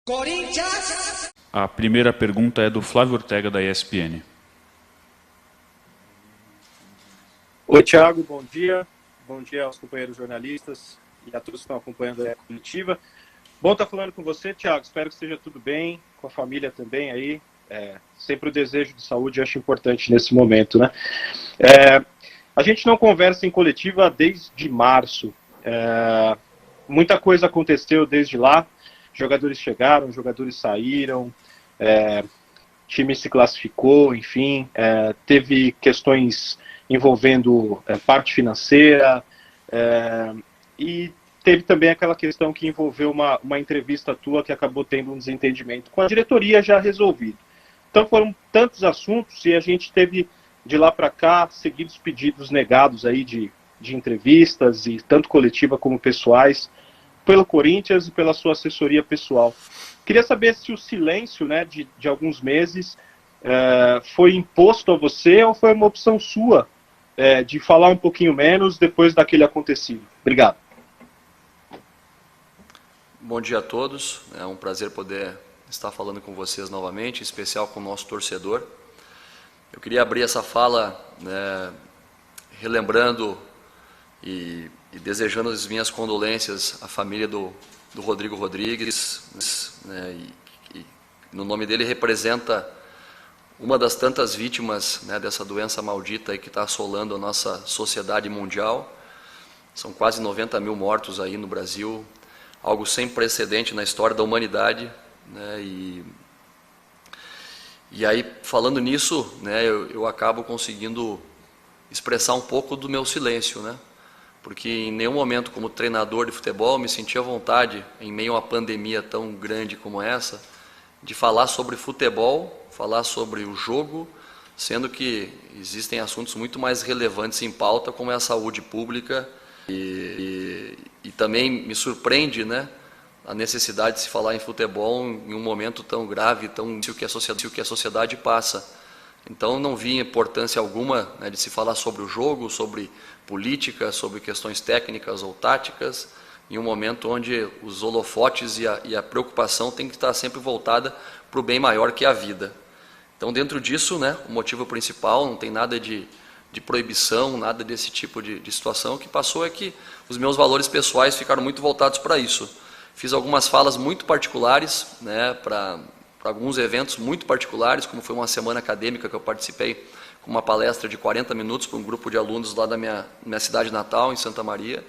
Corinthians! A primeira pergunta é do Flávio Ortega, da ESPN. Oi, Thiago, bom dia. Bom dia aos companheiros jornalistas e a todos que estão acompanhando a coletiva. Bom estar falando com você, Thiago. Espero que esteja tudo bem, com a família também aí. Sempre o desejo de saúde eu acho importante nesse momento, né? A gente não conversa em coletiva desde março. Muita coisa aconteceu desde lá. Jogadores chegaram, jogadores saíram, time se classificou, enfim, teve questões envolvendo parte financeira, e teve também aquela questão que envolveu uma entrevista tua que acabou tendo um desentendimento com a diretoria já resolvido. Então foram tantos assuntos e a gente teve de lá para cá seguidos pedidos negados aí de entrevistas, e tanto coletiva como pessoais, pelo Corinthians e pela sua assessoria pessoal. Queria saber se o silêncio, né, de alguns meses foi imposto a você ou foi uma opção sua de falar um pouquinho menos depois daquele acontecido. Obrigado. Bom dia a todos. É um prazer poder estar falando com vocês novamente, em especial com o nosso torcedor. Eu queria abrir essa fala relembrando e desejando as minhas condolências à família do Rodrigo Rodrigues, né, e no nome dele representa uma das tantas vítimas, né, dessa doença maldita aí que está assolando a nossa sociedade mundial. São quase 90 mil mortos aí no Brasil, algo sem precedente na história da humanidade, né, e aí, falando nisso, né, eu acabo conseguindo expressar um pouco do meu silêncio, né? Porque em nenhum momento, como treinador de futebol, me senti à vontade, em meio a uma pandemia tão grande como essa, de falar sobre futebol, falar sobre o jogo, sendo que existem assuntos muito mais relevantes em pauta, como é a saúde pública, e também me surpreende, né, a necessidade de se falar em futebol em um momento tão grave, tão difícil que a sociedade passa. Então não vi importância alguma, né, de se falar sobre o jogo, sobre política, sobre questões técnicas ou táticas, em um momento onde os holofotes e a preocupação tem que estar sempre voltada para o bem maior que a vida. Então, dentro disso, né, o motivo principal, não tem nada de proibição, nada desse tipo de situação. O que passou é que os meus valores pessoais ficaram muito voltados para isso. Fiz algumas falas muito particulares, né, para alguns eventos muito particulares, como foi uma semana acadêmica que eu participei com uma palestra de 40 minutos para um grupo de alunos lá da minha cidade natal, em Santa Maria.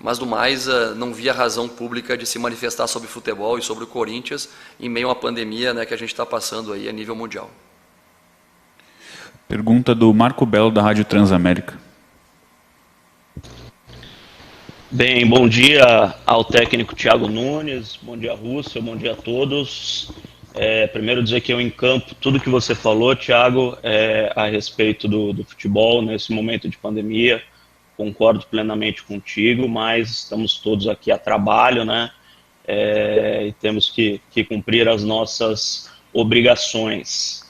Mas, do mais, não via razão pública de se manifestar sobre futebol e sobre o Corinthians em meio a uma pandemia, né, que a gente está passando aí a nível mundial. Pergunta do Marco Belo, da Rádio Transamérica. Bem, bom dia ao técnico Thiago Nunes, bom dia Russo, bom dia a todos. Primeiro dizer que eu encampo tudo que você falou, Thiago, a respeito do futebol nesse momento de pandemia. Concordo plenamente contigo, mas estamos todos aqui a trabalho, né? E temos que cumprir as nossas obrigações.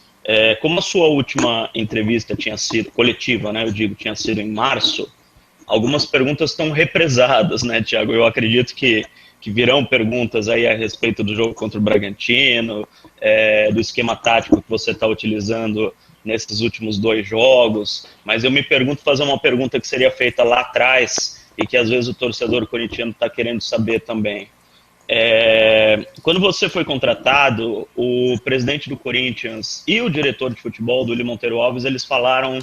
Como a sua última entrevista tinha sido coletiva, né? Eu digo, tinha sido em março. Algumas perguntas estão represadas, né, Thiago? Eu acredito que virão perguntas aí a respeito do jogo contra o Bragantino, do esquema tático que você está utilizando nesses últimos 2 jogos, mas eu me pergunto, fazer uma pergunta que seria feita lá atrás e que às vezes o torcedor corintiano está querendo saber também. Quando você foi contratado, o presidente do Corinthians e o diretor de futebol, do Willy Monteiro Alves, eles falaram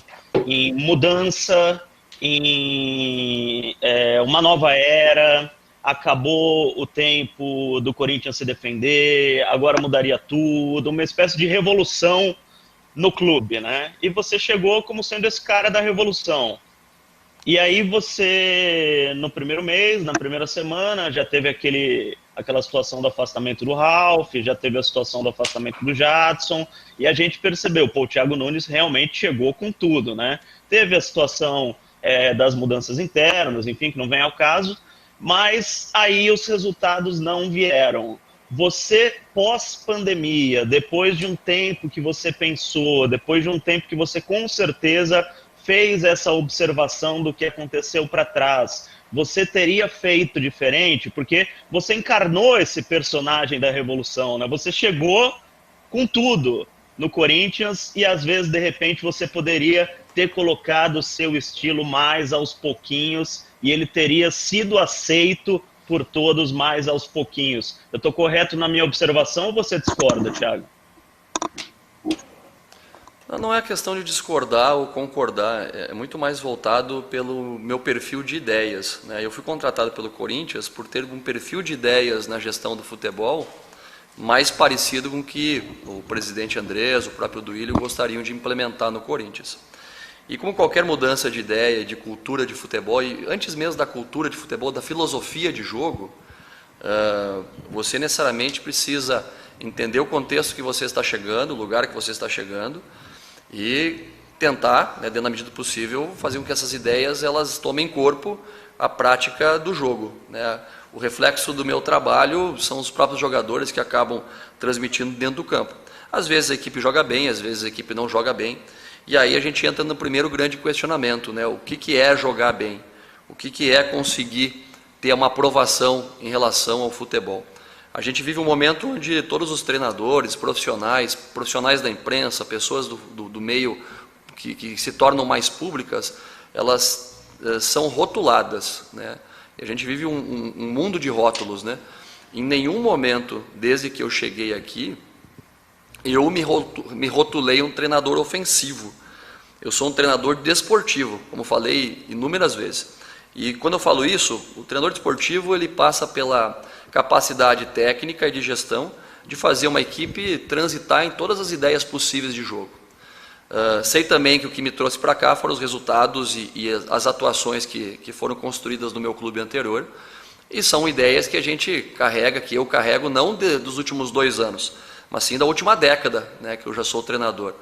em mudança, em uma nova era, acabou o tempo do Corinthians se defender, agora mudaria tudo, uma espécie de revolução no clube, né? E você chegou como sendo esse cara da revolução. E aí você, no primeiro mês, na primeira semana, já teve aquela situação do afastamento do Ralf, já teve a situação do afastamento do Jadson, e a gente percebeu, o Thiago Nunes realmente chegou com tudo, né? Teve a situação das mudanças internas, enfim, que não vem ao caso, mas aí os resultados não vieram. Você, pós-pandemia, depois de um tempo que você pensou, depois de um tempo que você com certeza fez essa observação do que aconteceu para trás, você teria feito diferente? Porque você encarnou esse personagem da revolução, né? Você chegou com tudo no Corinthians e às vezes, de repente, você poderia ter colocado o seu estilo mais aos pouquinhos e ele teria sido aceito por todos mais aos pouquinhos. Eu estou correto na minha observação ou você discorda, Thiago? Não é questão de discordar ou concordar, é muito mais voltado pelo meu perfil de ideias, né? Eu fui contratado pelo Corinthians por ter um perfil de ideias na gestão do futebol mais parecido com o que o presidente Andrés, o próprio Duílio gostariam de implementar no Corinthians. E como qualquer mudança de ideia, de cultura de futebol, e antes mesmo da cultura de futebol, da filosofia de jogo, você necessariamente precisa entender o contexto que você está chegando, o lugar que você está chegando, e tentar, né, dentro da medida do possível, fazer com que essas ideias elas tomem corpo à prática do jogo, né? O reflexo do meu trabalho são os próprios jogadores que acabam transmitindo dentro do campo. Às vezes a equipe joga bem, às vezes a equipe não joga bem, e aí a gente entra no primeiro grande questionamento, né? O que é jogar bem? O que é conseguir ter uma aprovação em relação ao futebol? A gente vive um momento onde todos os treinadores, profissionais da imprensa, pessoas do meio que se tornam mais públicas, elas são rotuladas, né? E a gente vive um mundo de rótulos, né? Em nenhum momento, desde que eu cheguei aqui, eu me rotulei um treinador ofensivo. Eu sou um treinador desportivo, como falei inúmeras vezes. E quando eu falo isso, o treinador desportivo ele passa pela capacidade técnica e de gestão de fazer uma equipe transitar em todas as ideias possíveis de jogo. Sei também que o que me trouxe para cá foram os resultados e as atuações que foram construídas no meu clube anterior, e são ideias que a gente carrega, que eu carrego não dos últimos 2 anos, mas sim da última década, né, que eu já sou treinador.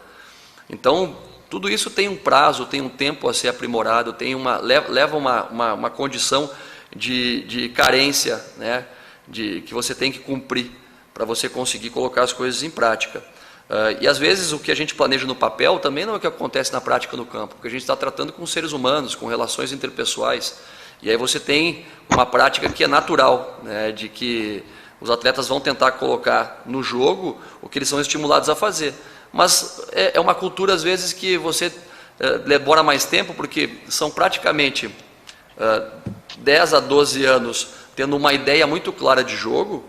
Então, tudo isso tem um prazo, tem um tempo a ser aprimorado, leva uma condição de carência, né, que você tem que cumprir para você conseguir colocar as coisas em prática. E às vezes o que a gente planeja no papel também não é o que acontece na prática no campo, porque a gente está tratando com seres humanos, com relações interpessoais, e aí você tem uma prática que é natural, né, de que os atletas vão tentar colocar no jogo o que eles são estimulados a fazer. Mas é uma cultura, às vezes, que você demora mais tempo, porque são praticamente 10 a 12 anos tendo uma ideia muito clara de jogo,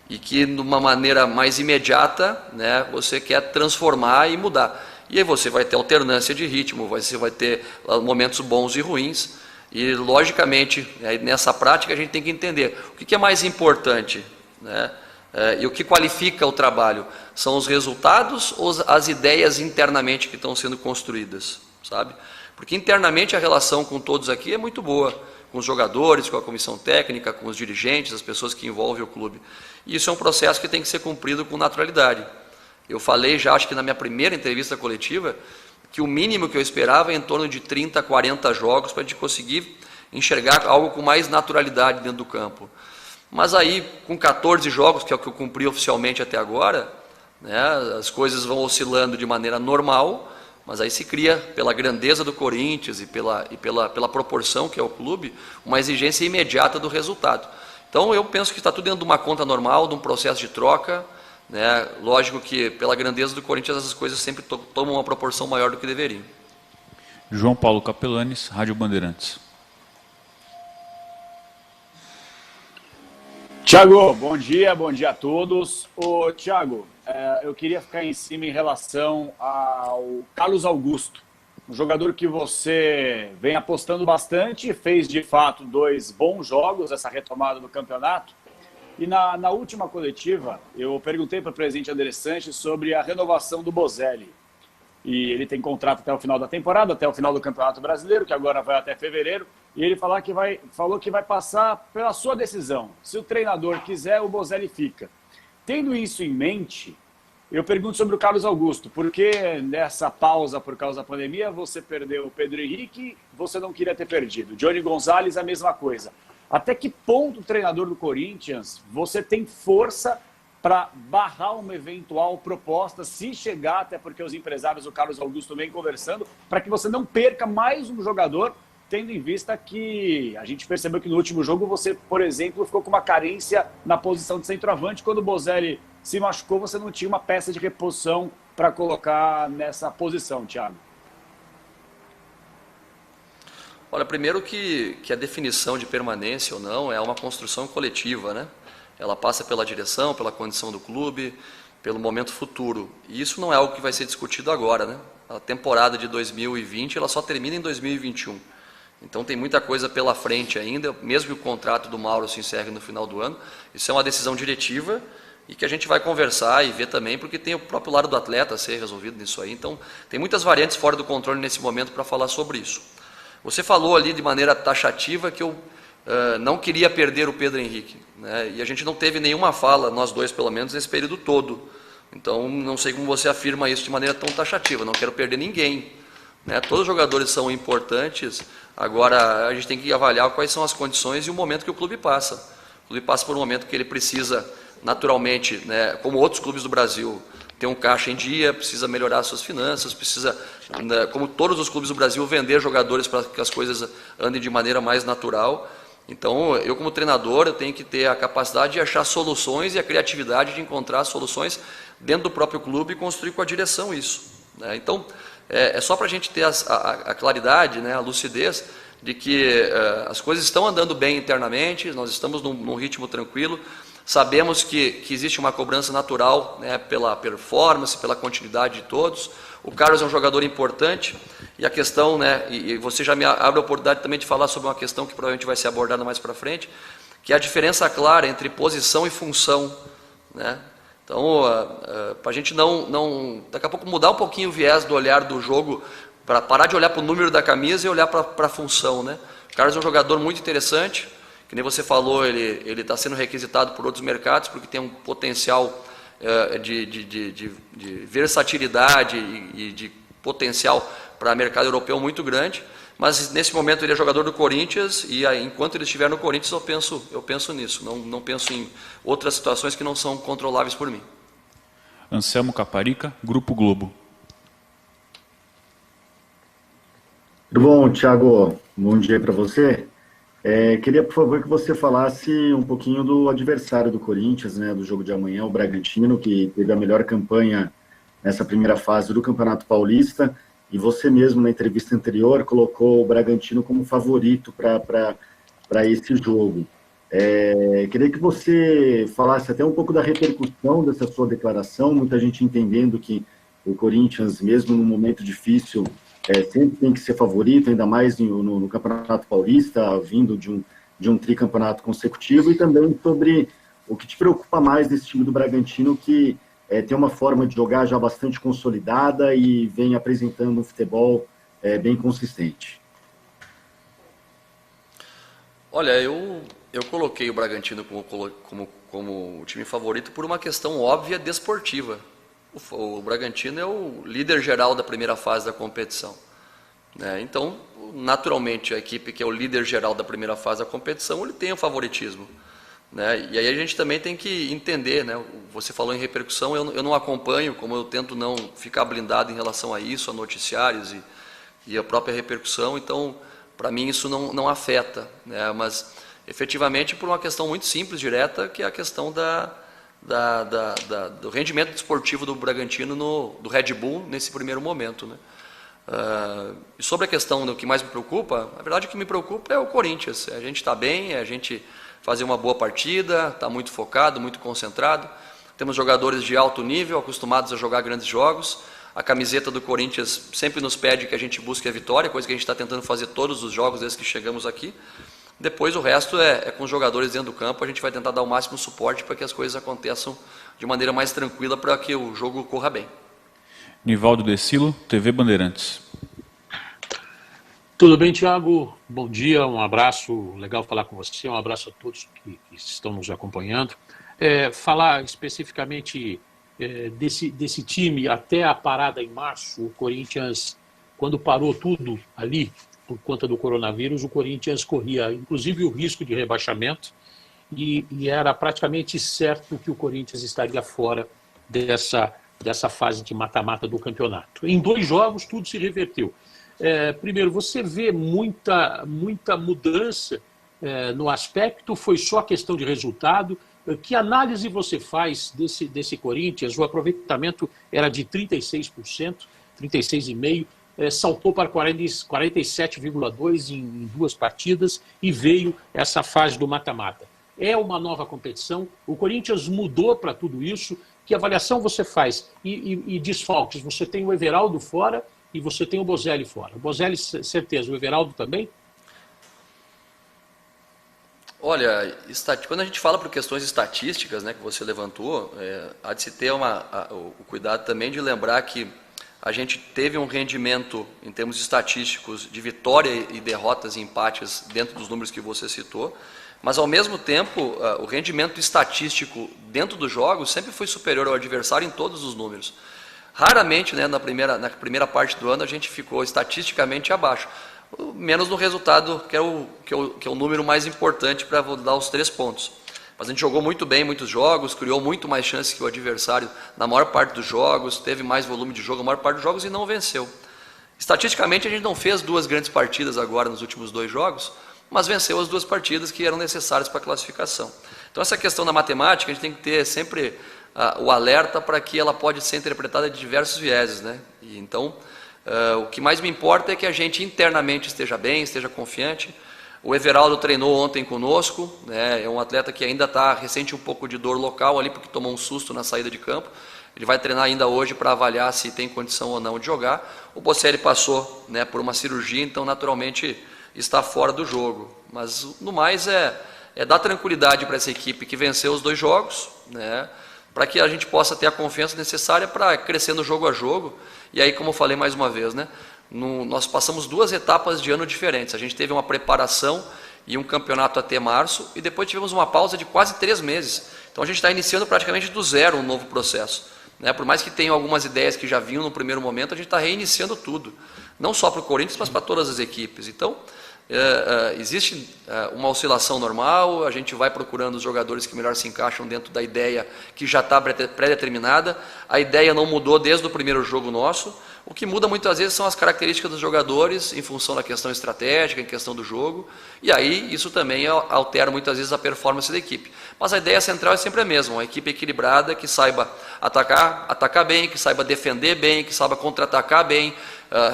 e que, de uma maneira mais imediata, né, você quer transformar e mudar. E aí você vai ter alternância de ritmo, você vai ter momentos bons e ruins, e, logicamente, nessa prática a gente tem que entender o que é mais importante, né? E o que qualifica o trabalho são os resultados ou as ideias internamente que estão sendo construídas, sabe? Porque internamente a relação com todos aqui é muito boa, com os jogadores, com a comissão técnica, com os dirigentes, as pessoas que envolvem o clube. E isso é um processo que tem que ser cumprido com naturalidade. Eu falei já, acho que na minha primeira entrevista coletiva, que o mínimo que eu esperava é em torno de 30, 40 jogos para a gente conseguir enxergar algo com mais naturalidade dentro do campo. Mas aí, com 14 jogos, que é o que eu cumpri oficialmente até agora, né, as coisas vão oscilando de maneira normal, mas aí se cria, pela grandeza do Corinthians e pela proporção que é o clube, uma exigência imediata do resultado. Então eu penso que está tudo dentro de uma conta normal, de um processo de troca, né? Lógico que pela grandeza do Corinthians essas coisas sempre tomam uma proporção maior do que deveriam. João Paulo Capelanes, Rádio Bandeirantes. Thiago, bom dia a todos. Ô, Thiago, eu queria ficar em cima em relação ao Carlos Augusto, um jogador que você vem apostando bastante, fez de fato 2 bons jogos, essa retomada do campeonato. E na última coletiva, eu perguntei para o presidente André Sanches sobre a renovação do Bozelli. E ele tem contrato até o final da temporada, até o final do Campeonato Brasileiro, que agora vai até fevereiro. E ele falou que vai passar pela sua decisão. Se o treinador quiser, o Bozelli fica. Tendo isso em mente, eu pergunto sobre o Carlos Augusto, porque nessa pausa por causa da pandemia, você perdeu o Pedro Henrique, você não queria ter perdido. Johnny Gonzalez, a mesma coisa. Até que ponto o treinador do Corinthians, você tem força para barrar uma eventual proposta, se chegar, até porque os empresários, o Carlos Augusto, vem conversando, para que você não perca mais um jogador, tendo em vista que a gente percebeu que no último jogo você, por exemplo, ficou com uma carência na posição de centroavante. Quando o Bozelli se machucou, você não tinha uma peça de reposição para colocar nessa posição, Thiago. Olha, primeiro que a definição de permanência ou não é uma construção coletiva, né? Ela passa pela direção, pela condição do clube, pelo momento futuro. E isso não é algo que vai ser discutido agora, né? A temporada de 2020 ela só termina em 2021. Então tem muita coisa pela frente ainda, mesmo que o contrato do Mauro se encerre no final do ano. Isso é uma decisão diretiva e que a gente vai conversar e ver também, porque tem o próprio lado do atleta a ser resolvido nisso aí. Então tem muitas variantes fora do controle nesse momento para falar sobre isso. Você falou ali de maneira taxativa que eu não queria perder o Pedro Henrique, né? E a gente não teve nenhuma fala, nós dois pelo menos, nesse período todo. Então não sei como você afirma isso de maneira tão taxativa, não quero perder ninguém, né? Todos os jogadores são importantes, agora a gente tem que avaliar quais são as condições e o momento que o clube passa. O clube passa por um momento que ele precisa, naturalmente, né, como outros clubes do Brasil, ter um caixa em dia, precisa melhorar suas finanças, precisa, né, como todos os clubes do Brasil, vender jogadores para que as coisas andem de maneira mais natural. Então, eu como treinador, eu tenho que ter a capacidade de achar soluções e a criatividade de encontrar soluções dentro do próprio clube e construir com a direção isso, né? Então, é só para a gente ter a claridade, né, a lucidez de que as coisas estão andando bem internamente, nós estamos num ritmo tranquilo, sabemos que existe uma cobrança natural, né, pela performance, pela continuidade de todos. O Carlos é um jogador importante e a questão, né, e você já me abre a oportunidade também de falar sobre uma questão que provavelmente vai ser abordada mais para frente, que é a diferença clara entre posição e função, né? Então, para a gente não, daqui a pouco mudar um pouquinho o viés do olhar do jogo, para parar de olhar para o número da camisa e olhar para a função, né? O Carlos é um jogador muito interessante, que nem você falou, ele está sendo requisitado por outros mercados, porque tem um potencial de versatilidade e de potencial para mercado europeu muito grande, mas nesse momento ele é jogador do Corinthians e enquanto ele estiver no Corinthians eu penso nisso, não penso em outras situações que não são controláveis por mim. Anselmo Caparica, Grupo Globo. Tudo bom, Thiago? Bom dia para você. Queria, por favor, que você falasse um pouquinho do adversário do Corinthians, né, do jogo de amanhã, o Bragantino, que teve a melhor campanha nessa primeira fase do Campeonato Paulista, e você mesmo, na entrevista anterior, colocou o Bragantino como favorito para esse jogo. Queria que você falasse até um pouco da repercussão dessa sua declaração, muita gente entendendo que o Corinthians, mesmo num momento difícil, sempre tem que ser favorito, ainda mais no Campeonato Paulista, vindo de um tricampeonato consecutivo, e também sobre o que te preocupa mais nesse time do Bragantino, que tem uma forma de jogar já bastante consolidada e vem apresentando um futebol bem consistente. Olha, eu coloquei o Bragantino como o time favorito por uma questão óbvia desportiva. O Bragantino é o líder geral da primeira fase da competição, né? Então, naturalmente, a equipe que é o líder geral da primeira fase da competição, ele tem o favoritismo, né? E aí a gente também tem que entender, né? Você falou em repercussão, eu não acompanho, como eu tento não ficar blindado em relação a isso, a noticiários e a própria repercussão, então, para mim, isso não afeta, né? Mas, efetivamente, por uma questão muito simples, direta, que é a questão do rendimento desportivo do Bragantino, do Red Bull, nesse primeiro momento, né? E sobre a questão do que mais me preocupa, a verdade, o que me preocupa é o Corinthians. A gente está bem, a gente fazer uma boa partida, está muito focado, muito concentrado. Temos jogadores de alto nível, acostumados a jogar grandes jogos. A camiseta do Corinthians sempre nos pede que a gente busque a vitória, coisa que a gente está tentando fazer todos os jogos desde que chegamos aqui. Depois o resto é com os jogadores dentro do campo, a gente vai tentar dar o máximo suporte para que as coisas aconteçam de maneira mais tranquila para que o jogo corra bem. Nivaldo Decilo, TV Bandeirantes. Tudo bem, Thiago? Bom dia, um abraço, legal falar com você, um abraço a todos que estão nos acompanhando. Falar especificamente desse time até a parada em março, o Corinthians, quando parou tudo ali, por conta do coronavírus, o Corinthians corria, inclusive, o risco de rebaixamento. e era praticamente certo que o Corinthians estaria fora dessa fase de mata-mata do campeonato. Em 2 jogos, tudo se reverteu. Primeiro, você vê muita mudança no aspecto, foi só questão de resultado. Que análise você faz desse Corinthians? O aproveitamento era de 36%, 36,5%, saltou para 47,2% em 2 partidas e veio essa fase do mata-mata. É uma nova competição, o Corinthians mudou para tudo isso. Que avaliação você faz? E desfalques, você tem o Everaldo fora e você tem o Bozelli fora. O Bozelli, certeza, o Everaldo também? Olha, quando a gente fala por questões estatísticas, né, que você levantou, há de se ter o cuidado também de lembrar que a gente teve um rendimento em termos estatísticos de vitória e derrotas e empates dentro dos números que você citou, mas ao mesmo tempo o rendimento estatístico dentro dos jogos sempre foi superior ao adversário em todos os números. Raramente, né, na primeira parte do ano a gente ficou estatisticamente abaixo, menos no resultado, que é o número mais importante para dar os 3 pontos. Mas a gente jogou muito bem muitos jogos, criou muito mais chances que o adversário na maior parte dos jogos, teve mais volume de jogo na maior parte dos jogos e não venceu. Estatisticamente a gente não fez 2 grandes partidas agora nos últimos 2 jogos, mas venceu as 2 partidas que eram necessárias para a classificação. Então essa questão da matemática a gente tem que ter sempre o alerta para que ela pode ser interpretada de diversos vieses, né? E então o que mais me importa é que a gente internamente esteja bem, esteja confiante. O Everaldo treinou ontem conosco, né? É um atleta que ainda ressente um pouco de dor local ali, porque tomou um susto na saída de campo. Ele vai treinar ainda hoje para avaliar se tem condição ou não de jogar. O Bocelli passou, né, por uma cirurgia, então naturalmente está fora do jogo. Mas no mais é dar tranquilidade para essa equipe que venceu os 2 jogos, né, para que a gente possa ter a confiança necessária para crescer no jogo a jogo. E aí, como eu falei mais uma vez, né, nós passamos 2 etapas de ano diferentes. A gente teve uma preparação e um campeonato até março, e depois tivemos uma pausa de quase 3 meses. Então a gente está iniciando praticamente do zero um novo processo, né? Por mais que tenha algumas ideias que já vinham no primeiro momento, a gente está reiniciando tudo, não só para o Corinthians, mas para todas as equipes. Então existe uma oscilação normal, a gente vai procurando os jogadores que melhor se encaixam dentro da ideia que já está pré-determinada. A ideia não mudou desde o primeiro jogo nosso. O que muda muitas vezes são as características dos jogadores em função da questão estratégica, em questão do jogo, e aí isso também altera muitas vezes a performance da equipe. Mas a ideia central é sempre a mesma, uma equipe equilibrada que saiba atacar bem, que saiba defender bem, que saiba contra-atacar bem,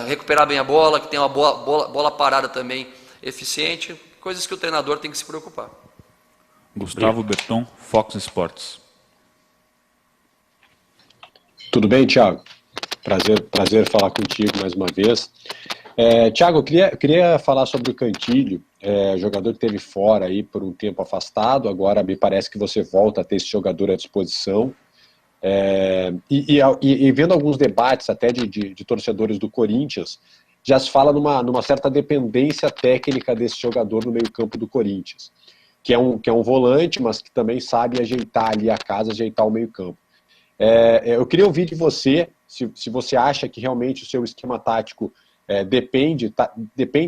recuperar bem a bola, que tenha uma bola parada também eficiente, coisas que o treinador tem que se preocupar. Gustavo Berton, Fox Sports. Tudo bem, Thiago? Prazer falar contigo mais uma vez. Thiago, eu queria falar sobre o Cantilho, jogador que esteve fora aí por um tempo afastado, agora me parece que você volta a ter esse jogador à disposição. E vendo alguns debates até de torcedores do Corinthians, já se fala numa certa dependência técnica desse jogador no meio-campo do Corinthians, que é um volante, mas que também sabe ajeitar ali a casa, ajeitar o meio-campo. Eu queria ouvir de você se você acha que realmente o seu esquema tático depende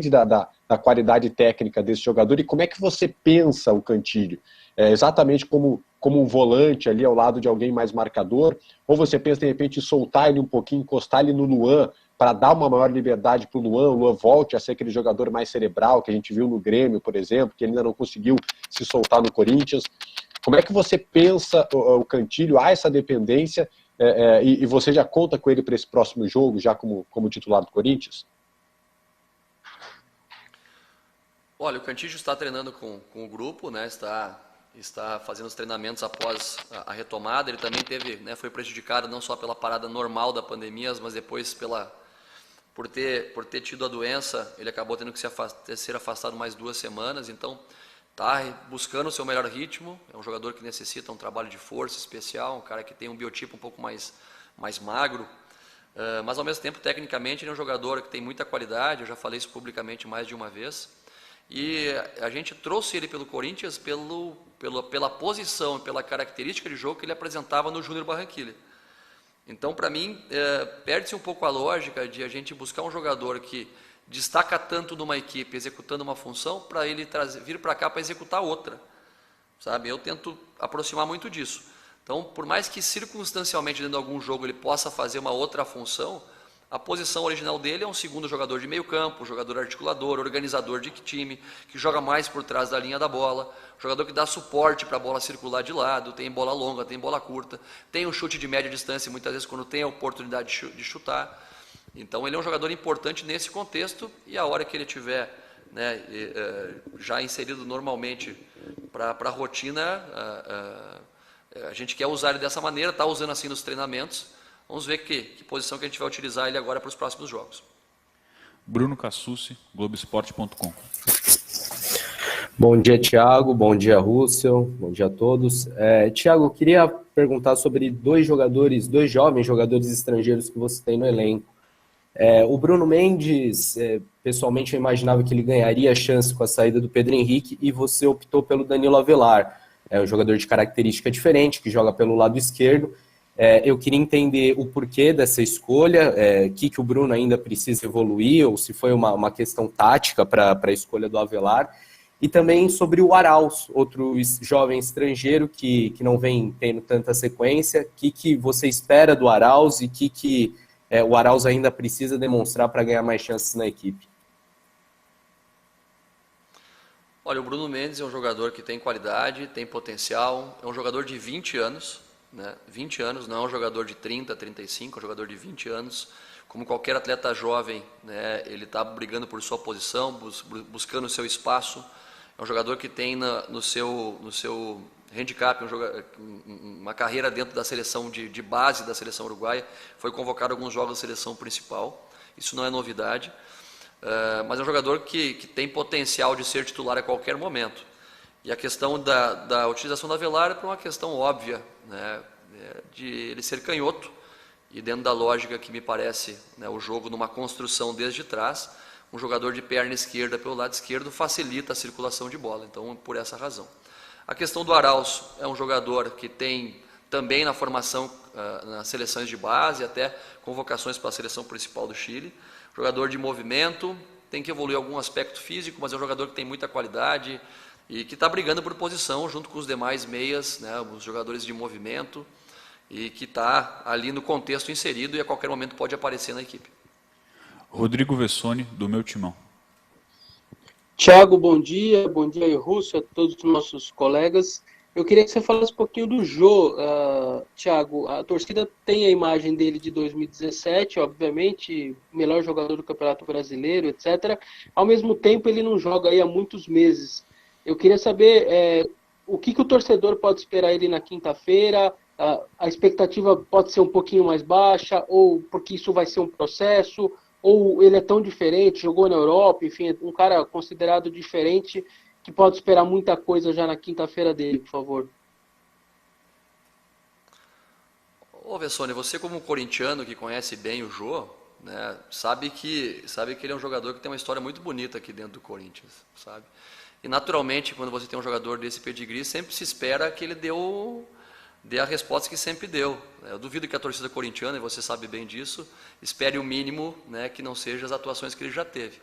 da qualidade técnica desse jogador, e como é que você pensa o Cantilho? Exatamente como um volante ali ao lado de alguém mais marcador, ou você pensa de repente em soltar ele um pouquinho, encostar ele no Luan, para dar uma maior liberdade para o Luan volte a ser aquele jogador mais cerebral que a gente viu no Grêmio, por exemplo, que ele ainda não conseguiu se soltar no Corinthians. Como é que você pensa o Cantilho? Há essa dependência e você já conta com ele para esse próximo jogo, já como titular do Corinthians? Olha, o Cantillo está treinando com o grupo, né? Está fazendo os treinamentos após a retomada. Ele também foi prejudicado não só pela parada normal da pandemia, mas depois por ter tido a doença, ele acabou tendo que ser afastado mais 2 semanas. Então está buscando o seu melhor ritmo. É um jogador que necessita um trabalho de força especial, um cara que tem um biotipo um pouco mais magro, mas ao mesmo tempo tecnicamente ele é um jogador que tem muita qualidade. Eu já falei isso publicamente mais de uma vez. E a gente trouxe ele pelo Corinthians pela posição e pela característica de jogo que ele apresentava no Júnior Barranquilla. Então, para mim, perde-se um pouco a lógica de a gente buscar um jogador que destaca tanto numa equipe executando uma função para ele vir para cá para executar outra. sabe? Eu tento aproximar muito disso. Então, por mais que circunstancialmente dentro de algum jogo ele possa fazer uma outra função, a posição original dele é um segundo jogador de meio campo, jogador articulador, organizador de time, que joga mais por trás da linha da bola, jogador que dá suporte para a bola circular de lado, tem bola longa, tem bola curta, tem um chute de média distância, muitas vezes quando tem a oportunidade de chutar. Então ele é um jogador importante nesse contexto, e a hora que ele tiver, né, já inserido normalmente para a rotina, a gente quer usar ele dessa maneira, está usando assim nos treinamentos. Vamos ver que posição que a gente vai utilizar ele agora para os próximos jogos. Bruno Cassucci, Globoesporte.com. Bom dia, Thiago. Bom dia, Russell. Bom dia a todos. Thiago, eu queria perguntar sobre dois jovens jogadores estrangeiros que você tem no elenco. O Bruno Mendes, pessoalmente eu imaginava que ele ganharia a chance com a saída do Pedro Henrique, e você optou pelo Danilo Avelar. É um jogador de característica diferente, que joga pelo lado esquerdo. Eu queria entender o porquê dessa escolha, que o Bruno ainda precisa evoluir, ou se foi uma questão tática para a escolha do Avelar. E também sobre o Arauz, outro jovem estrangeiro que não vem tendo tanta sequência. O que você espera do Arauz e que o Arauz ainda precisa demonstrar para ganhar mais chances na equipe? Olha, o Bruno Mendes é um jogador que tem qualidade, tem potencial, é um jogador de 20 anos, né? 20 anos, não é um jogador de 30, 35, é um jogador de 20 anos. Como qualquer atleta jovem, né, ele está brigando por sua posição, buscando o seu espaço. É um jogador que tem no seu handicap uma carreira dentro da seleção de base da seleção uruguaia. Foi convocado a alguns jogos da seleção principal, isso não é novidade. Mas é um jogador que tem potencial de ser titular a qualquer momento. E a questão da utilização da Avelar é por uma questão óbvia, né, de ele ser canhoto, e dentro da lógica que me parece, né, o jogo numa construção desde trás, um jogador de perna esquerda pelo lado esquerdo facilita a circulação de bola, então por essa razão. A questão do Arauz é um jogador que tem também na formação, nas seleções de base, até convocações para a seleção principal do Chile, jogador de movimento, tem que evoluir algum aspecto físico, mas é um jogador que tem muita qualidade e que está brigando por posição junto com os demais meias, né, os jogadores de movimento, e que está ali no contexto inserido e a qualquer momento pode aparecer na equipe. Rodrigo Vessone, do Meu Timão. Thiago, bom dia aí, Russo, a todos os nossos colegas. Eu queria que você falasse um pouquinho do Jô, Thiago. A torcida tem a imagem dele de 2017, obviamente, melhor jogador do Campeonato Brasileiro, etc. Ao mesmo tempo, ele não joga aí há muitos meses. Eu queria saber o que o torcedor pode esperar ele na quinta-feira. A expectativa pode ser um pouquinho mais baixa, ou porque isso vai ser um processo, ou ele é tão diferente, jogou na Europa, enfim, um cara considerado diferente, que pode esperar muita coisa já na quinta-feira dele, por favor. Ô Vessone, você como corintiano que conhece bem o Jô, né, sabe que ele é um jogador que tem uma história muito bonita aqui dentro do Corinthians, sabe? E naturalmente, quando você tem um jogador desse pedigree, sempre se espera que ele dê a resposta que sempre deu. Eu duvido que a torcida corintiana, e você sabe bem disso, espere o mínimo, né, que não seja as atuações que ele já teve.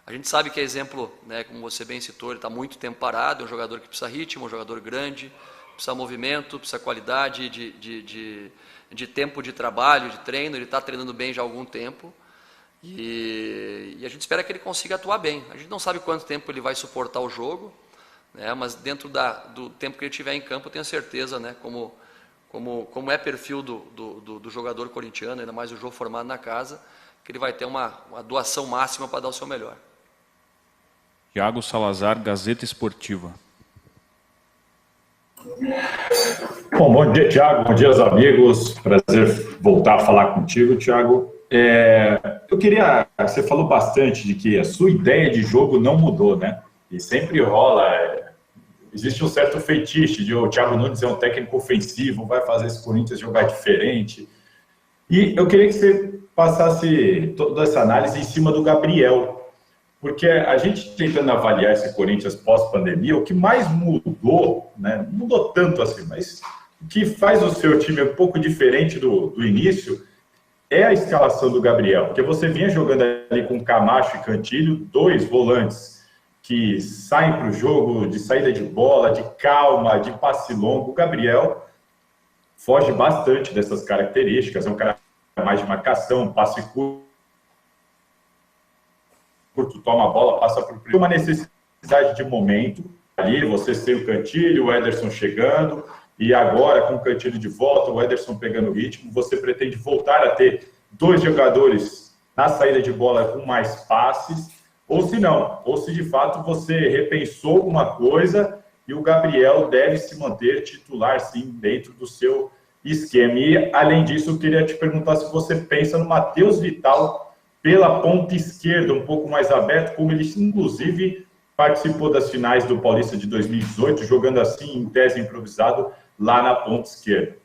A gente sabe que é exemplo, né, como você bem citou, ele está muito tempo parado, é um jogador que precisa ritmo, um jogador grande, precisa movimento, precisa qualidade de tempo de trabalho, de treino, ele está treinando bem já há algum tempo, e a gente espera que ele consiga atuar bem. A gente não sabe quanto tempo ele vai suportar o jogo, né, mas dentro do tempo que ele tiver em campo, eu tenho certeza, né, como é perfil do jogador corintiano, ainda mais o jogo formado na casa, que ele vai ter uma doação máxima para dar o seu melhor. Thiago Salazar, Gazeta Esportiva. Bom dia, Thiago. Bom dia, amigos. Prazer voltar a falar contigo, Thiago. Eu queria... Você falou bastante de que a sua ideia de jogo não mudou, né? E sempre rola... Existe um certo fetiche de o Thiago Nunes é um técnico ofensivo, vai fazer esse Corinthians jogar diferente. E eu queria que você passasse toda essa análise em cima do Gabriel. Porque a gente tentando avaliar esse Corinthians pós-pandemia, o que mais mudou, né, não mudou tanto assim, mas o que faz o seu time um pouco diferente do início é a escalação do Gabriel. Porque você vinha jogando ali com Camacho e Cantilho, dois volantes que saem para o jogo de saída de bola, de calma, de passe longo. O Gabriel foge bastante dessas características, é um cara mais de marcação, passe curto, toma a bola, passa por uma necessidade de momento. Ali você tem o Cantillo, o Ederson chegando, e agora com o Cantillo de volta, o Ederson pegando o ritmo, você pretende voltar a ter 2 jogadores na saída de bola com mais passes, ou se não, ou se de fato você repensou alguma coisa e o Gabriel deve se manter titular, sim, dentro do seu esquema. E, além disso, eu queria te perguntar se você pensa no Matheus Vital pela ponta esquerda, um pouco mais aberto, como ele, inclusive, participou das finais do Paulista de 2018, jogando assim, em tese improvisado, lá na ponta esquerda.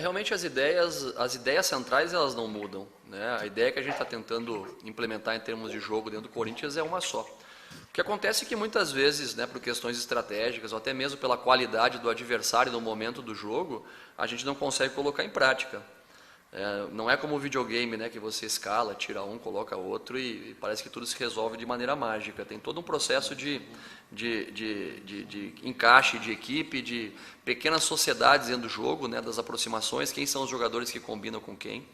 Realmente as ideias centrais elas não mudam, né? A ideia que a gente está tentando implementar em termos de jogo dentro do Corinthians é uma só. O que acontece é que muitas vezes, né, por questões estratégicas ou até mesmo pela qualidade do adversário no momento do jogo, a gente não consegue colocar em prática. Não é como o videogame, né, que você escala, tira um, coloca outro e parece que tudo se resolve de maneira mágica. Tem todo um processo de encaixe de equipe, de pequenas sociedades dentro do jogo, né, das aproximações, quem são os jogadores que combinam com quem.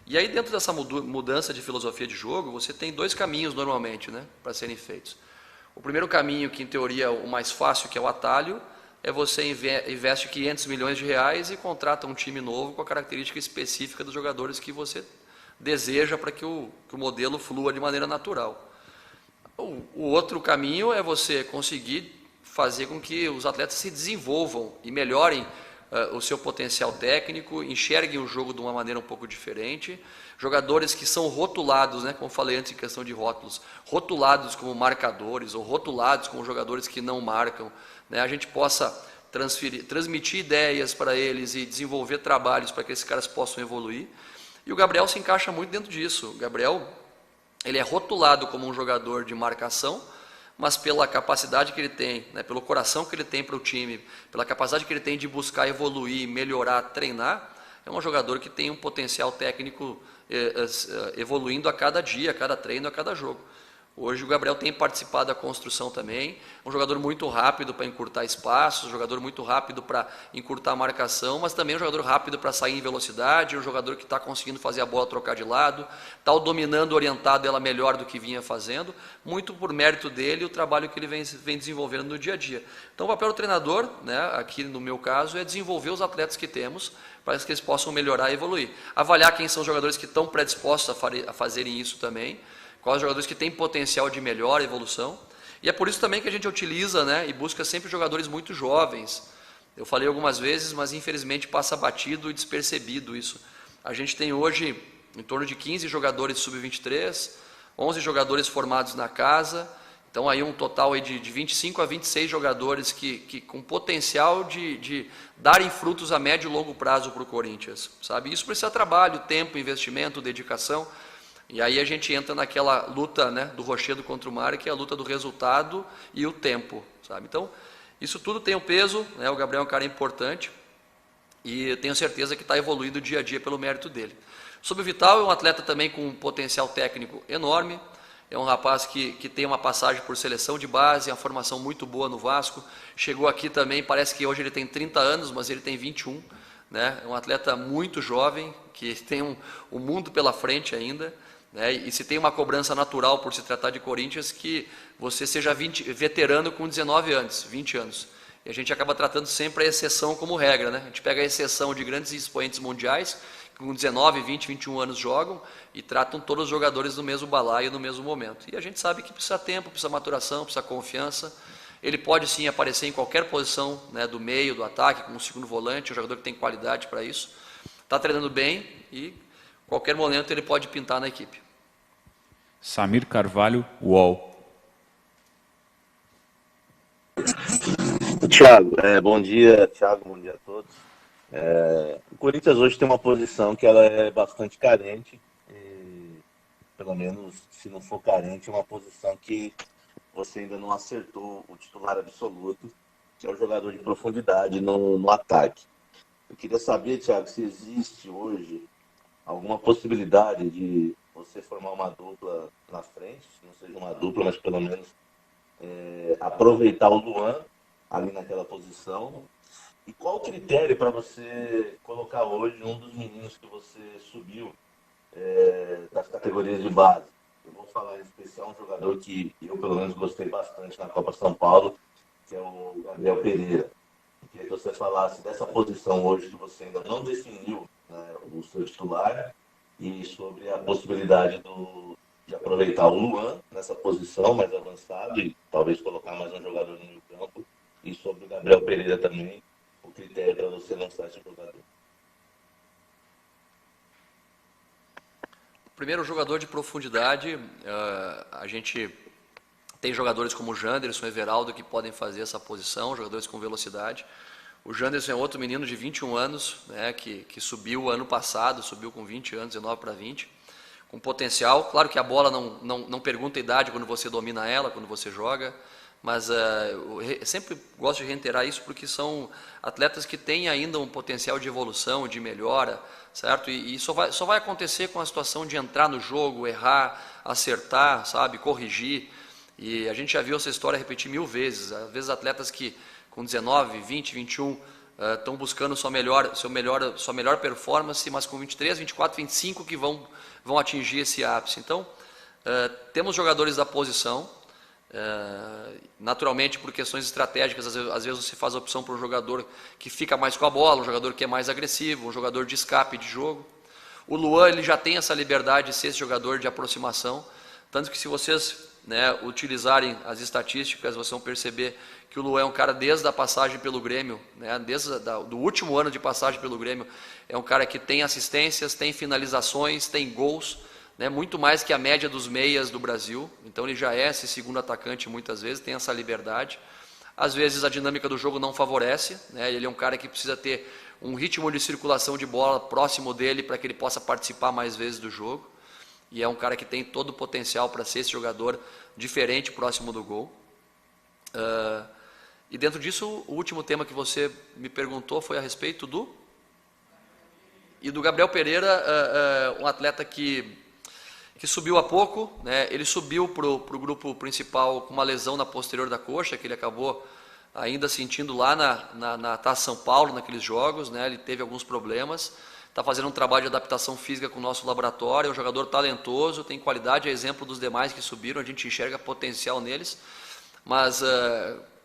E aí dentro dessa mudança de filosofia de jogo, você tem 2 caminhos normalmente, né, para serem feitos. O primeiro caminho, que em teoria é o mais fácil, que é o atalho, é você investe 500 milhões de reais e contrata um time novo com a característica específica dos jogadores que você deseja para que o modelo flua de maneira natural. O outro caminho é você conseguir fazer com que os atletas se desenvolvam e melhorem o seu potencial técnico, enxerguem o jogo de uma maneira um pouco diferente. Jogadores que são rotulados, né, como falei antes em questão de rótulos, rotulados como marcadores ou rotulados como jogadores que não marcam, né, a gente possa transmitir ideias para eles e desenvolver trabalhos para que esses caras possam evoluir. E o Gabriel se encaixa muito dentro disso. O Gabriel, ele é rotulado como um jogador de marcação, mas pela capacidade que ele tem, né, pelo coração que ele tem para o time, pela capacidade que ele tem de buscar evoluir, melhorar, treinar, é um jogador que tem um potencial técnico evoluindo a cada dia, a cada treino, a cada jogo. Hoje o Gabriel tem participado da construção também, um jogador muito rápido para encurtar espaços, um jogador muito rápido para encurtar a marcação, mas também um jogador rápido para sair em velocidade, um jogador que está conseguindo fazer a bola trocar de lado, está dominando, orientado ela melhor do que vinha fazendo, muito por mérito dele e o trabalho que ele vem desenvolvendo no dia a dia. Então o papel do treinador, né, aqui no meu caso, é desenvolver os atletas que temos, para que eles possam melhorar e evoluir. Avaliar quem são os jogadores que estão predispostos a fazerem isso também, quais os jogadores que têm potencial de melhor evolução. E é por isso também que a gente utiliza, né, e busca sempre jogadores muito jovens. Eu falei algumas vezes, mas infelizmente passa batido e despercebido isso. A gente tem hoje em torno de 15 jogadores sub-23, 11 jogadores formados na casa, então aí um total aí de 25 a 26 jogadores que com potencial de darem frutos a médio e longo prazo para o Corinthians, sabe? Isso precisa de trabalho, tempo, investimento, dedicação. E aí a gente entra naquela luta, né, do rochedo contra o mar, que é a luta do resultado e o tempo, sabe? Então, isso tudo tem um peso, né? O Gabriel é um cara importante e eu tenho certeza que está evoluindo dia a dia pelo mérito dele. Sobre o Vital, é um atleta também com um potencial técnico enorme, é um rapaz que tem uma passagem por seleção de base, uma formação muito boa no Vasco, chegou aqui também, parece que hoje ele tem 30 anos, mas ele tem 21, né? É um atleta muito jovem, que tem um mundo pela frente ainda, né? E se tem uma cobrança natural por se tratar de Corinthians, que você seja veterano com 19 anos, 20 anos. E a gente acaba tratando sempre a exceção como regra, né? A gente pega a exceção de grandes expoentes mundiais, que com 19, 20, 21 anos jogam e tratam todos os jogadores no mesmo balaio, no mesmo momento. E a gente sabe que precisa tempo, precisa maturação, precisa confiança. Ele pode sim aparecer em qualquer posição, né, do meio, do ataque, como um segundo volante, um jogador que tem qualidade para isso. Está treinando bem e qualquer momento ele pode pintar na equipe. Samir Carvalho, UOL. Thiago, bom dia, Thiago, bom dia a todos. O Corinthians hoje tem uma posição que ela é bastante carente, e, pelo menos se não for carente, é uma posição que você ainda não acertou o titular absoluto, que é o jogador de profundidade no ataque. Eu queria saber, Thiago, se existe hoje alguma possibilidade de você formar uma dupla na frente, não seja uma dupla, mas pelo menos aproveitar o Luan ali naquela posição. E qual o critério para você colocar hoje um dos meninos que você subiu das categorias de base? Eu vou falar em especial um jogador que eu, pelo menos, gostei bastante na Copa São Paulo, que é o Gabriel Pereira. Eu queria que você falasse dessa posição hoje que você ainda não definiu, né, o seu titular, e sobre a possibilidade de aproveitar o Luan nessa posição mais avançada e talvez colocar mais um jogador no meio campo, e sobre o Gabriel Pereira também, o critério para você lançar esse jogador. Primeiro, jogador de profundidade, a gente tem jogadores como o Janderson, o Everaldo, que podem fazer essa posição, jogadores com velocidade. O Janderson é outro menino de 21 anos, né, que subiu ano passado, subiu com 20 anos, 19 para 20, com potencial. Claro que a bola não pergunta a idade quando você domina ela, quando você joga, mas eu sempre gosto de reiterar isso porque são atletas que têm ainda um potencial de evolução, de melhora, certo? E só vai acontecer com a situação de entrar no jogo, errar, acertar, sabe, corrigir. E a gente já viu essa história repetir 1000 vezes. Às vezes atletas que com 19, 20, 21 estão buscando sua melhor performance, mas com 23, 24, 25 que vão atingir esse ápice. Então, temos jogadores da posição. Naturalmente, por questões estratégicas, às vezes você faz a opção por um jogador que fica mais com a bola, um jogador que é mais agressivo, um jogador de escape de jogo. O Luan, ele já tem essa liberdade de ser esse jogador de aproximação, tanto que se vocês, né, utilizarem as estatísticas, vocês vão perceber que o Luan é um cara desde a passagem pelo Grêmio, né, desde do último ano de passagem pelo Grêmio, é um cara que tem assistências, tem finalizações, tem gols, né, muito mais que a média dos meias do Brasil. Então ele já é esse segundo atacante muitas vezes, tem essa liberdade. Às vezes a dinâmica do jogo não favorece, né, ele é um cara que precisa ter um ritmo de circulação de bola próximo dele para que ele possa participar mais vezes do jogo. E é um cara que tem todo o potencial para ser esse jogador diferente próximo do gol. E dentro disso, o último tema que você me perguntou foi a respeito do Gabriel Pereira, um atleta que subiu há pouco, né? Ele subiu para o grupo principal com uma lesão na posterior da coxa, que ele acabou ainda sentindo lá na Taça São Paulo, naqueles jogos, né? Ele teve alguns problemas, está fazendo um trabalho de adaptação física com o nosso laboratório, é um jogador talentoso, tem qualidade, é exemplo dos demais que subiram, a gente enxerga potencial neles, mas,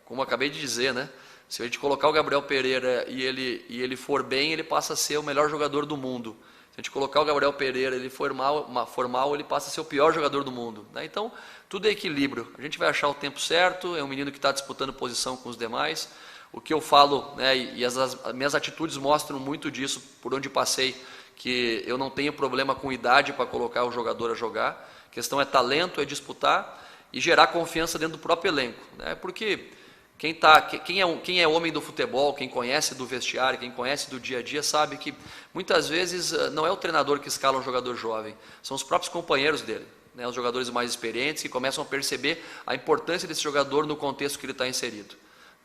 como eu acabei de dizer, né? Se a gente colocar o Gabriel Pereira e ele for bem, ele passa a ser o melhor jogador do mundo. Se a gente colocar o Gabriel Pereira, ele for mal, ele passa a ser o pior jogador do mundo, né? Então, tudo é equilíbrio. A gente vai achar o tempo certo, é um menino que está disputando posição com os demais. O que eu falo, né, e as minhas atitudes mostram muito disso, por onde passei, que eu não tenho problema com idade para colocar o jogador a jogar. A questão é talento, é disputar e gerar confiança dentro do próprio elenco, né? Porque quem é homem do futebol, quem conhece do vestiário, quem conhece do dia a dia, sabe que muitas vezes não é o treinador que escala um jogador jovem, são os próprios companheiros dele, né, os jogadores mais experientes que começam a perceber a importância desse jogador no contexto que ele está inserido,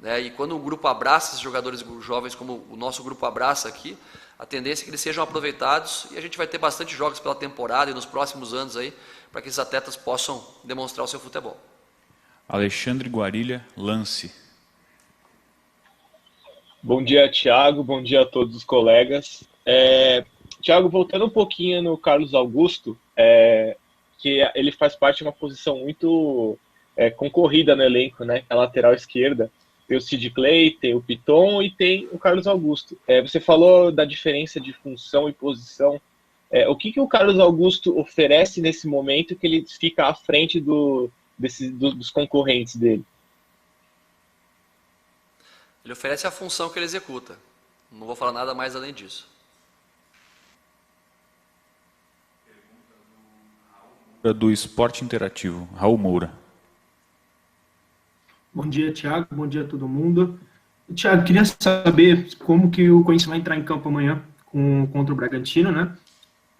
né? E quando o grupo abraça esses jogadores jovens, como o nosso grupo abraça aqui, a tendência é que eles sejam aproveitados e a gente vai ter bastante jogos pela temporada e nos próximos anos aí, para que esses atletas possam demonstrar o seu futebol. Alexandre Guarilha, Lance. Bom dia, Thiago. Bom dia a todos os colegas. Thiago, voltando um pouquinho no Carlos Augusto, que ele faz parte de uma posição muito concorrida no elenco, né? A lateral esquerda. Tem o Sid Clay, tem o Piton e tem o Carlos Augusto. Você falou da diferença de função e posição. O que o Carlos Augusto oferece nesse momento que ele fica à frente dos concorrentes dele? Ele oferece a função que ele executa. Não vou falar nada mais além disso. Do Esporte Interativo, Raul Moura. Bom dia, Thiago. Bom dia a todo mundo. Thiago, queria saber como que o Corinthians vai entrar em campo amanhã contra o Bragantino, né?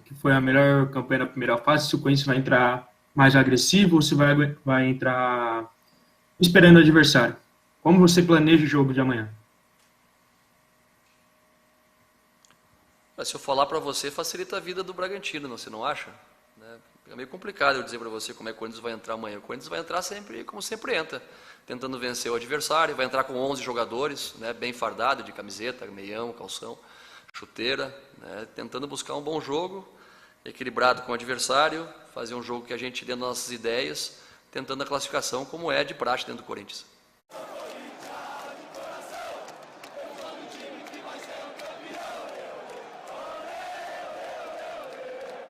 Que foi a melhor campanha da primeira fase. Se o Corinthians vai entrar mais agressivo ou se vai entrar esperando o adversário. Como você planeja o jogo de amanhã? Se eu falar para você, facilita a vida do Bragantino, você não acha? Fica meio complicado eu dizer para você como é que o Corinthians vai entrar amanhã. O Corinthians vai entrar sempre, como sempre entra, tentando vencer o adversário, vai entrar com 11 jogadores, né, bem fardado, de camiseta, meião, calção, chuteira, né, tentando buscar um bom jogo, equilibrado com o adversário, fazer um jogo que a gente dê nossas ideias, tentando a classificação como é de praxe dentro do Corinthians.